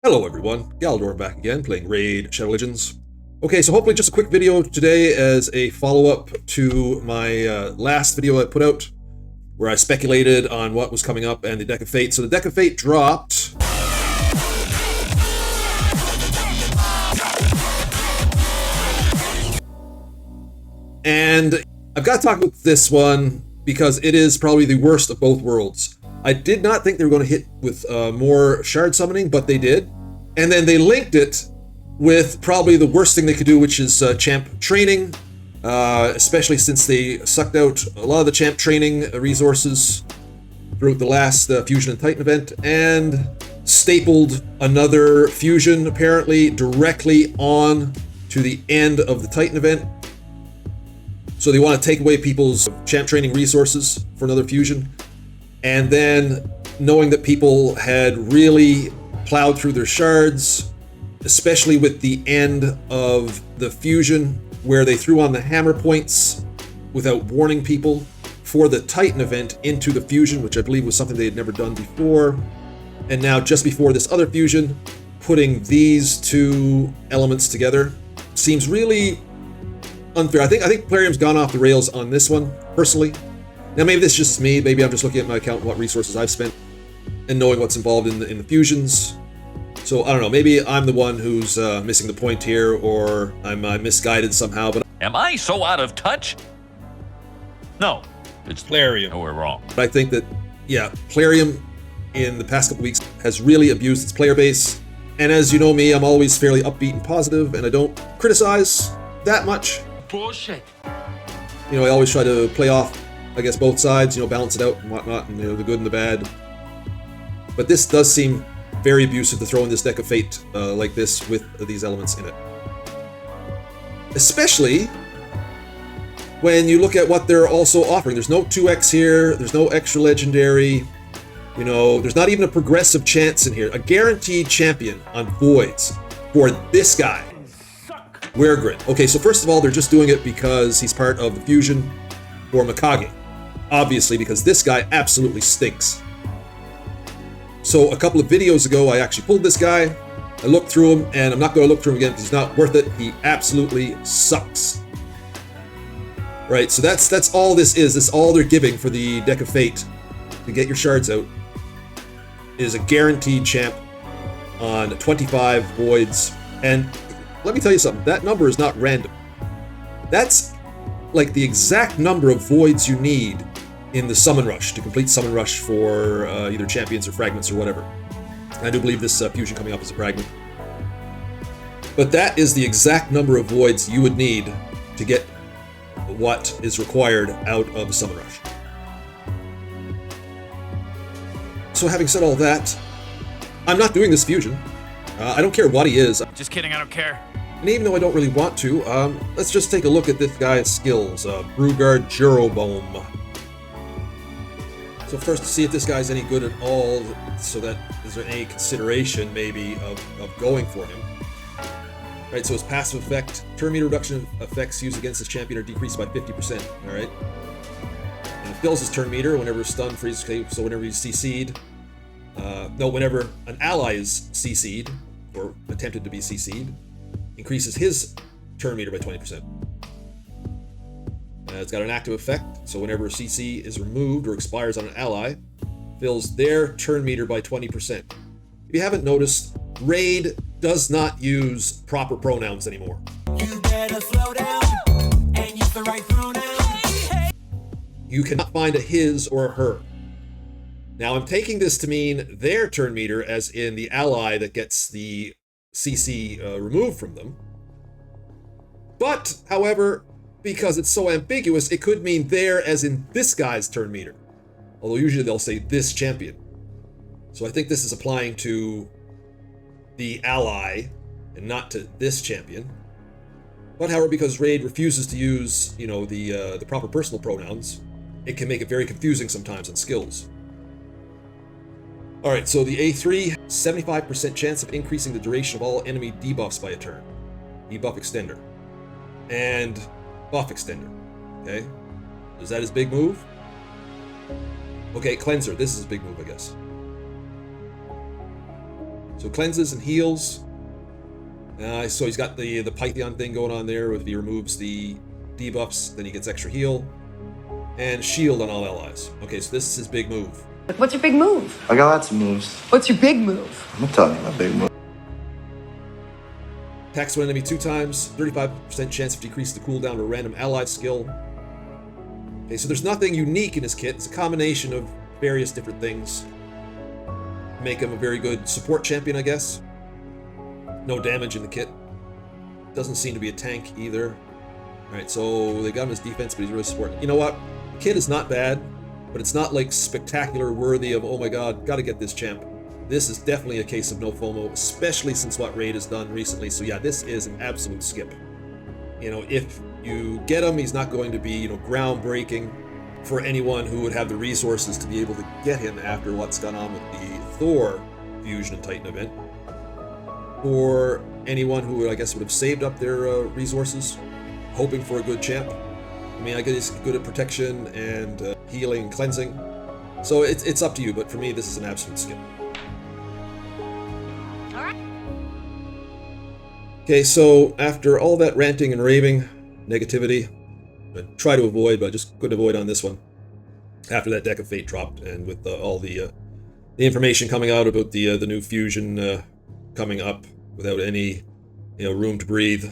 Hello everyone, Galidorn back again, playing Raid Shadow Legends. Okay, so hopefully just a quick video today as a follow-up to my last video I put out, where I speculated on what was coming up and the Deck of Fate. So the Deck of Fate dropped. And I've got to talk about this one because it is probably the worst of both worlds. I did not think they were going to hit with more shard summoning, but they did. And then they linked it with probably the worst thing they could do, which is champ training, especially since they sucked out a lot of the champ training resources throughout the last Fusion and Titan event, and stapled another Fusion, apparently, directly on to the end of the Titan event. So they want to take away people's champ training resources for another Fusion. And then, knowing that people had really plowed through their shards, especially with the end of the Fusion, where they threw on the hammer points without warning people for the Titan event into the Fusion, which I believe was something they had never done before. And now, just before this other Fusion, putting these two elements together seems really unfair. I think Plarium's gone off the rails on this one, personally. Now, maybe this is just me. Maybe I'm just looking at my account and what resources I've spent and knowing what's involved in the fusions. So, I don't know. Maybe I'm the one who's missing the point here, or I'm misguided somehow. But am I so out of touch? No, it's Plarium. No, we're wrong. But I think that, yeah, Plarium in the past couple weeks has really abused its player base. And as you know me, I'm always fairly upbeat and positive, and I don't criticize that much. Bullshit. You know, I always try to play off, I guess, both sides, you know, balance it out and whatnot, and, you know, the good and the bad. But this does seem very abusive to throw in this Deck of Fate like this with these elements in it. Especially when you look at what they're also offering. There's no 2x here, there's no extra legendary, you know, there's not even a progressive chance in here. A guaranteed champion on Voids for this guy. Weregrid. Okay, so first of all, they're just doing it because he's part of the Fusion for Mikage. Obviously, because this guy absolutely stinks. So a couple of videos ago, I actually pulled this guy. I looked through him, and I'm not going to look through him again because he's not worth it. He absolutely sucks. Right, so that's all this is. That's all they're giving for the Deck of Fate to get your shards out. Is a guaranteed champ on 25 Voids. And let me tell you something. That number is not random. That's like the exact number of Voids you need in the Summon Rush to complete Summon Rush for either champions or fragments or whatever. I do believe this Fusion coming up is a fragment. But that is the exact number of Voids you would need to get what is required out of the Summon Rush. So having said all that, I'm not doing this Fusion. I don't care what he is. Just kidding, I don't care. And even though I don't really want to, let's just take a look at this guy's skills. Brewguard Jeroboam. So first, to see if this guy's any good at all, so that is there any consideration maybe of going for him. Right, so his passive effect, turn meter reduction effects used against his champion are decreased by 50%. All right, and it fills his turn meter whenever stun, freeze, so whenever he's CC'd. No, whenever an ally is CC'd or attempted to be CC'd, increases his turn meter by 20%. It's got an active effect, so whenever a CC is removed or expires on an ally, fills their turn meter by 20%. If you haven't noticed, Raid does not use proper pronouns anymore. You better slow down and use the right pronoun. You cannot find a his or a her. Now I'm taking this to mean their turn meter, as in the ally that gets the CC removed from them. But, however, because it's so ambiguous, it could mean there as in this guy's turn meter. Although usually they'll say this champion. So I think this is applying to the ally and not to this champion. But however, because Raid refuses to use, you know, the proper personal pronouns, it can make it very confusing sometimes on skills. Alright, so the A3, 75% chance of increasing the duration of all enemy debuffs by a turn. Debuff extender. And buff extender. Okay? Is that his big move? Okay, cleanser. This is his big move, I guess. So cleanses and heals. So he's got the Python thing going on there. If he removes the debuffs, then he gets extra heal. And shield on all allies. Okay, so this is his big move. What's your big move? I got lots of moves. What's your big move? I'm gonna tell you my big move. Attacks one enemy 2 times, 35% chance of decrease the cooldown of a random ally skill. Okay, so there's nothing unique in his kit. It's a combination of various different things. Make him a very good support champion, I guess. No damage in the kit. Doesn't seem to be a tank either. Alright, so they got him as defense, but he's really support. You know what? The kit is not bad, but it's not like spectacular worthy of, oh my god, gotta get this champ. This is definitely a case of no FOMO, especially since what Raid has done recently. So yeah, this is an absolute skip. You know, if you get him, he's not going to be, you know, groundbreaking for anyone who would have the resources to be able to get him after what's gone on with the Thor Fusion and Titan event. Or anyone who, I guess, would have saved up their resources, hoping for a good champ. I mean, I guess he's good at protection and healing and cleansing. So it's up to you, but for me, this is an absolute skip. Okay, so after all that ranting and raving, negativity, I try to avoid, but I just couldn't avoid on this one. After that Deck of Fate dropped, and with all the information coming out about the new fusion coming up without any, you know, room to breathe.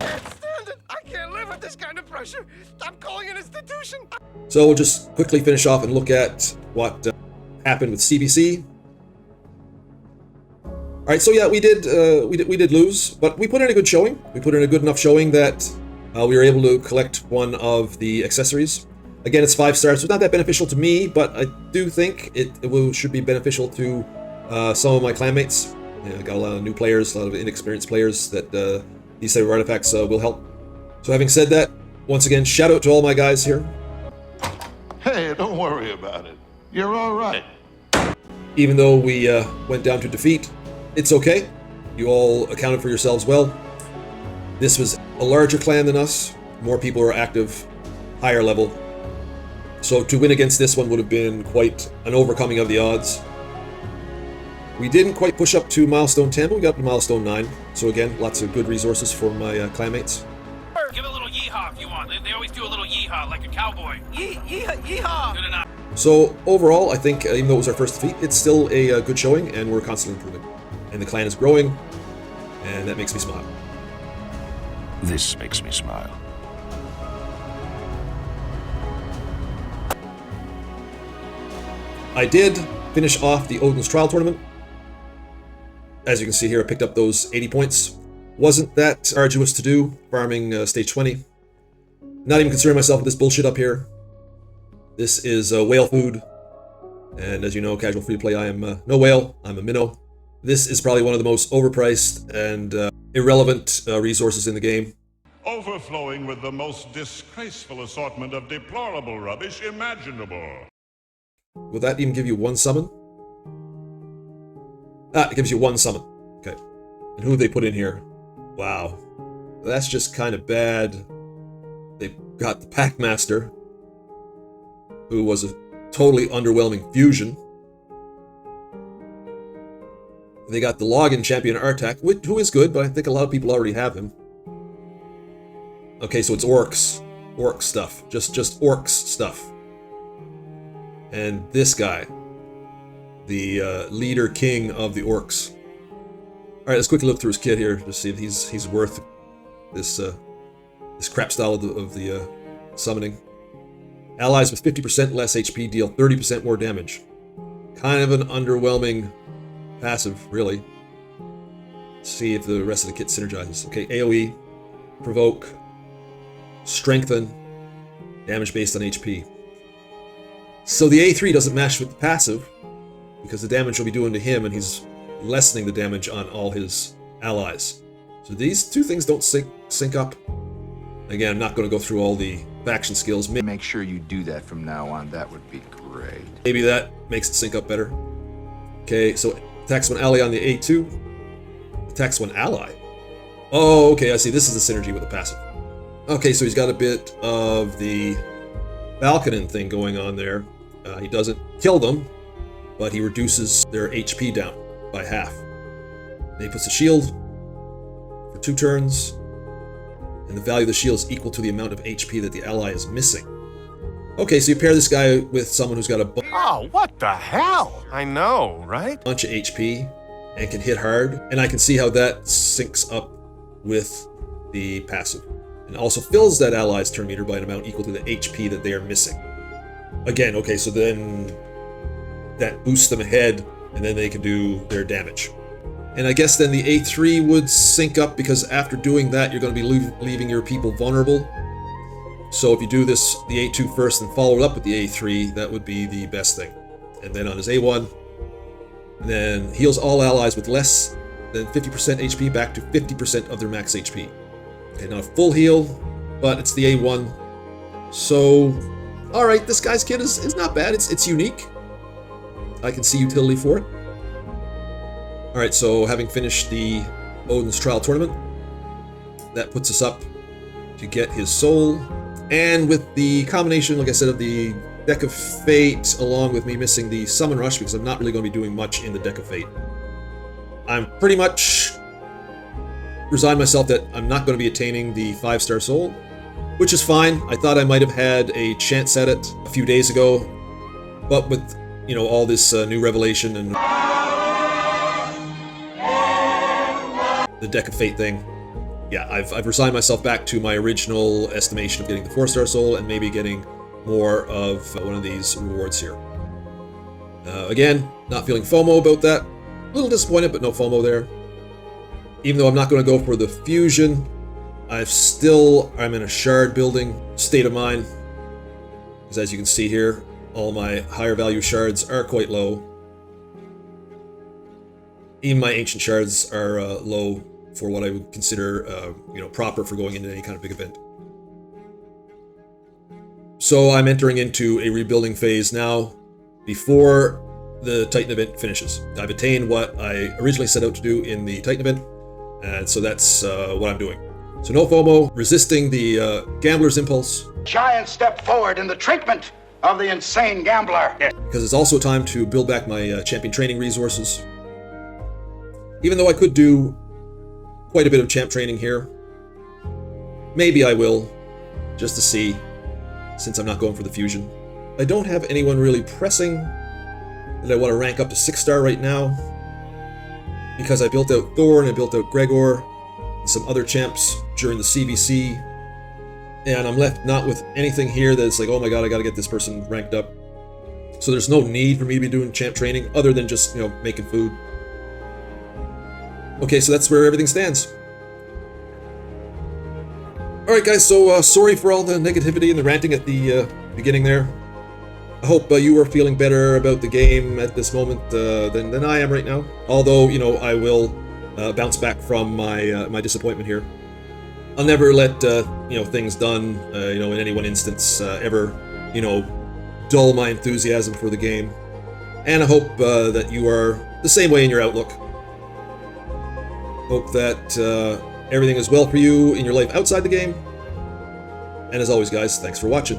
I can't stand it. I can't live with this kind of pressure. I'm calling an institution. So we'll just quickly finish off and look at what happened with CBC. All right, so yeah, we did lose, but we put in a good showing. We put in a good enough showing that we were able to collect one of the accessories. Again, it's 5 stars, so it's not that beneficial to me, but I do think it should be beneficial to some of my clanmates. You know, got a lot of new players, a lot of inexperienced players that these type of artifacts will help. So having said that, once again, shout out to all my guys here. Hey, don't worry about it. You're all right. Even though we went down to defeat, it's okay. You all accounted for yourselves well. This was a larger clan than us. More people were active, higher level. So to win against this one would have been quite an overcoming of the odds. We didn't quite push up to milestone 10, but we got up to milestone 9. So again, lots of good resources for my clanmates. Give a little yeehaw if you want. They always do a little yeehaw like a cowboy. Yeehaw. Good enough. So overall, I think even though it was our first defeat, it's still a good showing, and we're constantly improving. And the clan is growing, and that makes me smile. This makes me smile. I did finish off the Odin's Trial Tournament. As you can see here, I picked up those 80 points. Wasn't that arduous to do, farming stage 20. Not even considering myself with this bullshit up here. This is whale food. And as you know, casual free-to-play, I am no whale, I'm a minnow. This is probably one of the most overpriced and irrelevant resources in the game. Overflowing with the most disgraceful assortment of deplorable rubbish imaginable. Will that even give you 1 summon? Ah, it gives you 1 summon. Okay. And who have they put in here? Wow. That's just kind of bad. They've got the Packmaster, who was a totally underwhelming fusion. They got the Login Champion Artak, who is good, but I think a lot of people already have him. Okay, so it's orcs. Orc stuff. Just orcs stuff. And this guy, the leader king of the orcs. Alright, let's quickly look through his kit here to see if he's worth this this crap style of the summoning. Allies with 50% less HP deal 30% more damage. Kind of an underwhelming passive, really. Let's see if the rest of the kit synergizes. Okay, AoE, provoke, strengthen, damage based on HP. So the A3 doesn't match with the passive, because the damage will be doing to him, and he's lessening the damage on all his allies. So these two things don't sync up. Again, I'm not going to go through all the faction skills. Make sure you do that from now on. That would be great. Maybe that makes it sync up better. Okay, so attacks one ally on the A2. Attacks one ally. Oh, okay, I see. This is the synergy with the passive. Okay, so he's got a bit of the Balkanin thing going on there. He doesn't kill them, but he reduces their HP down by half. Then he puts a shield for 2 turns, and the value of the shield is equal to the amount of HP that the ally is missing. Okay, so you pair this guy with someone who's got a Oh, what the hell? I know, right? bunch of HP and can hit hard, and I can see how that syncs up with the passive. And also fills that ally's turn meter by an amount equal to the HP that they are missing. Again, okay, so then that boosts them ahead, and then they can do their damage. And I guess then the A3 would sync up, because after doing that, you're going to be leaving your people vulnerable. So if you do this, the A2 first and follow it up with the A3, that would be the best thing. And then on his A1, then heals all allies with less than 50% HP back to 50% of their max HP. Okay, not a full heal, but it's the A1. So, alright, this guy's kit is not bad. It's unique. I can see utility for it. Alright, so having finished the Odin's Trial Tournament, that puts us up to get his soul. And with the combination, like I said, of the Deck of Fate, along with me missing the Summon Rush, because I'm not really going to be doing much in the Deck of Fate, I'm pretty much resigned myself that I'm not going to be attaining the 5-star soul, which is fine. I thought I might have had a chance at it a few days ago, but with, you know, all this new revelation and the Deck of Fate thing, yeah, I've resigned myself back to my original estimation of getting the 4-star soul and maybe getting more of one of these rewards here. Again, not feeling FOMO about that. A little disappointed, but no FOMO there. Even though I'm not going to go for the fusion, I'm in a shard building state of mind. Because as you can see here, all my higher value shards are quite low. Even my ancient shards are low for what I would consider, proper for going into any kind of big event. So I'm entering into a rebuilding phase now, before the Titan event finishes. I've attained what I originally set out to do in the Titan event, and so that's what I'm doing. So no FOMO, resisting the gambler's impulse. Giant step forward in the treatment of the insane gambler. Because it's also time to build back my champion training resources. Even though I could do quite a bit of champ training here. Maybe I will, just to see, since I'm not going for the fusion. I don't have anyone really pressing that I want to rank up to 6-star right now, because I built out Thor and I built out Gregor and some other champs during the CVC, and I'm left not with anything here that's like, oh my god, I gotta get this person ranked up. So there's no need for me to be doing champ training other than just, making food. Okay, so that's where everything stands. Alright guys, so sorry for all the negativity and the ranting at the beginning there. I hope you are feeling better about the game at this moment than I am right now. Although, I will bounce back from my disappointment here. I'll never let, things done, in any one instance ever, dull my enthusiasm for the game. And I hope that you are the same way in your outlook. Hope that everything is well for you in your life outside the game. And as always, guys, thanks for watching.